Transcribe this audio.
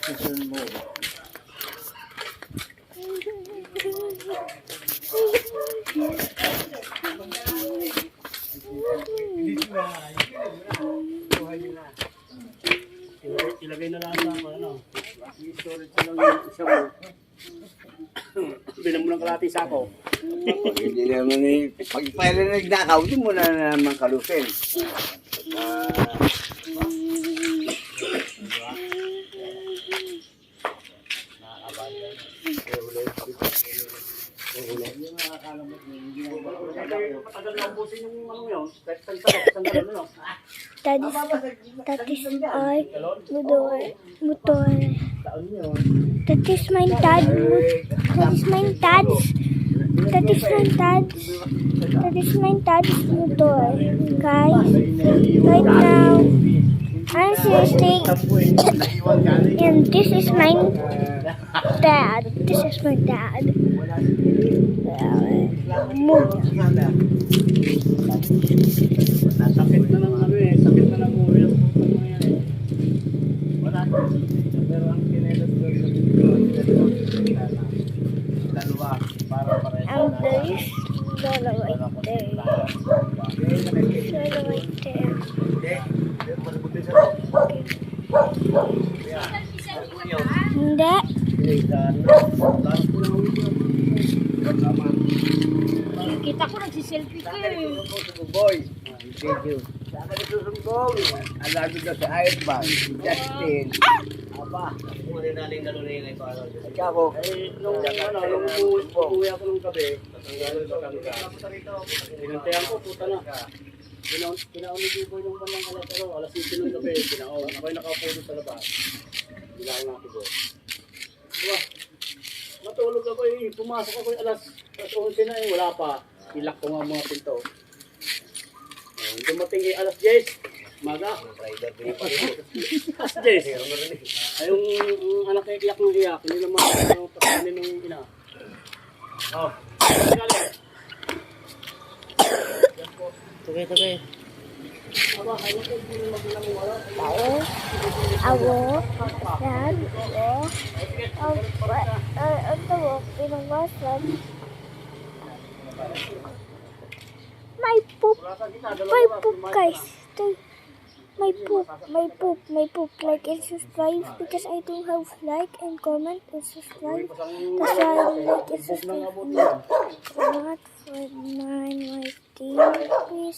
Susunod mo. Ilagay na lang ako, ano? I-storage na lang yung isa mo. Bilang mo ng kalati sa ako. Hindi naman eh. Pag pala nagnakaw, di mo na naman kalusin. Matagal na ubusin yung ano yun. Sandalo, ano? That is our motor. That is my dad. That is my dad's. That is my dad's. That is my dad's motor. Guys, right now, I'm seriously, and this is my dad. This is my dad. Sakit na ng ano eh. Sakit na ng ulo yung puto mo yan eh. Wala. Pero ang kinelas ko dalawa para And there is Lola right there. Lola right there. Hindi. Kita ko nagsiselfie ko eh. Boy, thank you. Saan ka nagsusumbong? Alado na sa Ironman. Justin. Aba. Kung ano naling nalunay ko ano. At ako. Nung umuwi ako nung gabi, natanggalan sa kangka. Pinantayan ko, puta na. Kinauni ko yung panang alas 7 ng gabi. Ako'y nakaupo doon sa labas. Bilang ako doon. Diba? Matulog ako eh. Pumasok ako alas 11 na eh. Wala pa. Ilak ko nga mga pinto. Dumating eh alas 10. Maga. Alas 10. Ay yung anak niya iyak ng iyak. Hindi naman yung pagkanin ng ina. Oh. Tagay. Ako, yan, ako, pinangwasan. May poop guys. My poop, like and subscribe because I don't have like and comment and subscribe. That's why I like and subscribe. Not for my team, please.